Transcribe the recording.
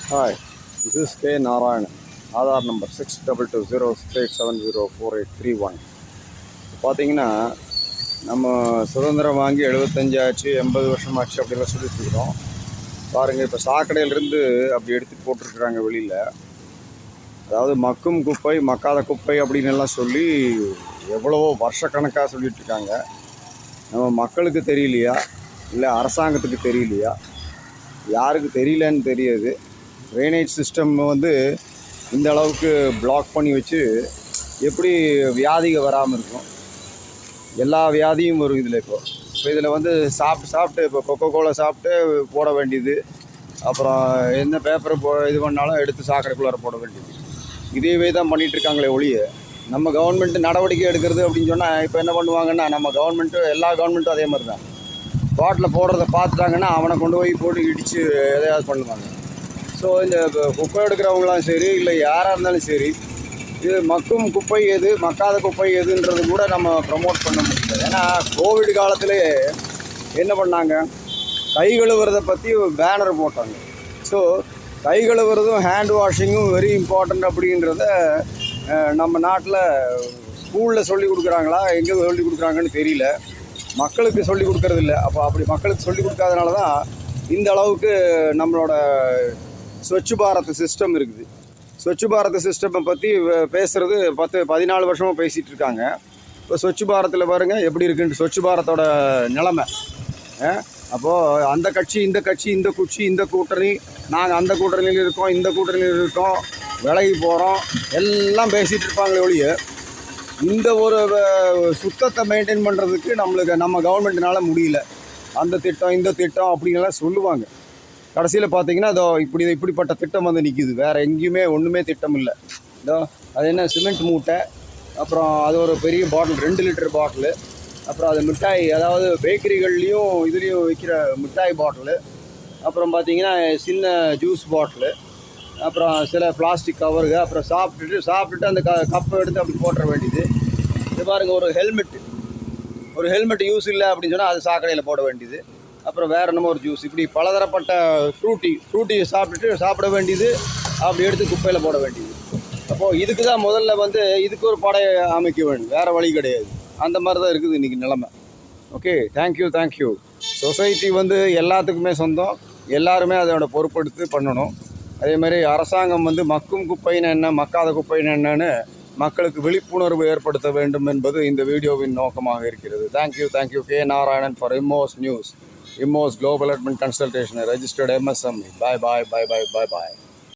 Hi, this is K. Narayanan. Aadhaar number 622068704831. பார்த்தீங்கன்னா நம்ம சுதந்திரம் வாங்கி 75 ஆச்சு, 80 வருஷம் ஆச்சு அப்படிலாம் சொல்லிட்டு இருக்கிறோம். பாருங்கள், இப்போ சாக்கடையிலேருந்து அப்படி எடுத்து போட்டிருக்கிறாங்க வெளியில். அதாவது மக்கும் குப்பை, மக்காத குப்பை அப்படின்னு எல்லாம் சொல்லி எவ்வளவோ வருஷக்கணக்காக சொல்லிட்டு இருக்காங்க. நம்ம மக்களுக்கு தெரியலையா, இல்லை அரசாங்கத்துக்கு தெரியலையா, யாருக்கு தெரியலன்னு தெரியுது. ட்ரைனேஜ் சிஸ்டம் வந்து இந்த அளவுக்கு பிளாக் பண்ணி வச்சு எப்படி வியாதிகள் வராமல் இருக்கும். எல்லா வியாதியும் வரும் இதில். இப்போ இதில் வந்து சாப்பிட்டு இப்போ கொக்கோ கோலா சாப்பிட்டு போட வேண்டியது, அப்புறம் எந்த பேப்பரை இது பண்ணாலும் எடுத்து சாக்கடைக்குள்ளார போட வேண்டியது. இதேவே தான் பண்ணிகிட்ருக்காங்களே ஒழிய நம்ம கவர்மெண்ட்டு நடவடிக்கை எடுக்கிறது அப்படின்னு சொன்னால் இப்போ என்ன பண்ணுவாங்கன்னா, நம்ம கவர்மெண்ட்டும் எல்லா கவர்மெண்ட்டும் அதே மாதிரி தான். ரோட்டில் போடுறத பார்த்துட்டாங்கன்னா அவனை கொண்டு போட்டு இடித்து எதையாவது பண்ணுவாங்க. ஸோ இந்த குப்பை எடுக்கிறவங்களாம் சரி, இல்லை யாராக இருந்தாலும் சரி, இது மக்கும் குப்பை எது, மக்காத குப்பை எதுன்றது கூட நம்ம ப்ரமோட் பண்ண முடியல. ஏன்னா கோவிட் காலத்திலே என்ன பண்ணாங்க, கை கழுவுறதை பற்றி பேனர் போட்டாங்க. ஸோ கை கழுவுறதும் ஹேண்ட் வாஷிங்கும் வெரி இம்பார்ட்டண்ட் அப்படின்றத நம்ம நாட்டில் ஸ்கூலில் சொல்லி கொடுக்குறாங்களா, எங்கே சொல்லி கொடுக்குறாங்கன்னு தெரியல. மக்களுக்கு சொல்லி கொடுக்கறது இல்லை. அப்படி மக்களுக்கு சொல்லி கொடுக்காதனால தான் இந்த அளவுக்கு நம்மளோட ஸ்வச் பாரத் சிஸ்டம் இருக்குது. ஸ்வச் பாரத் சிஸ்டமை பற்றி பேசுகிறது 14 வருஷமாக பேசிகிட்டு இருக்காங்க. இப்போ ஸ்வச் பாரத்தில் பாருங்கள் எப்படி இருக்குன்ட்டு, ஸ்வச் பாரத்தோட நிலமை. அப்போது அந்த கட்சி இந்த கட்சி, இந்த குச்சி இந்த கூட்டணி, நாங்கள் அந்த கூட்டணியில் இருக்கோம், இந்த கூட்டணியில் இருக்கோம், விலகி போகிறோம், எல்லாம் பேசிகிட்டு இருப்பாங்களே ஒழிய இந்த ஒரு சுத்தத்தை மெயின்டைன் பண்ணுறதுக்கு நம்ம கவர்மெண்ட்னால முடியல. அந்த திட்டம் இந்த திட்டம் அப்படின்லாம் சொல்லுவாங்க. கடைசியில் பார்த்தீங்கன்னா அதோ இப்படிப்பட்ட திட்டம் வந்து நிற்கிது. வேறு எங்கேயுமே ஒன்றுமே திட்டம் இல்லை. இதோ அது என்ன, சிமெண்ட் மூட்டை, அப்புறம் அது ஒரு பெரிய பாட்டில், 2 லிட்டர் பாட்டிலு, அப்புறம் அது மிட்டாய், அதாவது பேக்கரிகள்லேயும் இதுலேயும் விற்கிற மிட்டாய் பாட்டிலு, அப்புறம் பார்த்தீங்கன்னா சின்ன ஜூஸ் பாட்டிலு, அப்புறம் சில பிளாஸ்டிக் கவருங்க, அப்புறம் சாப்பிட்டுட்டு அந்த கப்பை எடுத்து அப்படி போட்டுற வேண்டியது. இது பாருங்கள், ஒரு ஹெல்மெட் யூஸ் இல்லை அப்படின்னு சொன்னால் அது சாக்கடையில் போட வேண்டியது. அப்புறம் வேறு என்னமோ ஒரு ஜூஸ், இப்படி பலதரப்பட்ட ஃப்ரூட்டி சாப்பிட வேண்டியது, அப்படி எடுத்து குப்பையில் போட வேண்டியது. அப்போது இதுக்கு தான் முதல்ல வந்து இதுக்கு ஒரு படை அமைக்க வேண்டும், வேறு வழி கிடையாது. அந்த மாதிரி தான் இருக்குது இன்றைக்கி நிலமை. Okay, thank you. சொசைட்டி வந்து எல்லாத்துக்குமே சொந்தம், எல்லாருமே அதோட பொறுப்பெடுத்து பண்ணணும். அதே மாதிரி அரசாங்கம் வந்து மக்கும் குப்பைன்னு என்ன, மக்காத குப்பைன்னு என்னன்னு மக்களுக்கு விழிப்புணர்வு ஏற்படுத்த வேண்டும் என்பது இந்த வீடியோவின் நோக்கமாக இருக்கிறது. Thank you. K. Narayanan for Immos News, Immos Global Admin Consultation, registered MSME. Bye.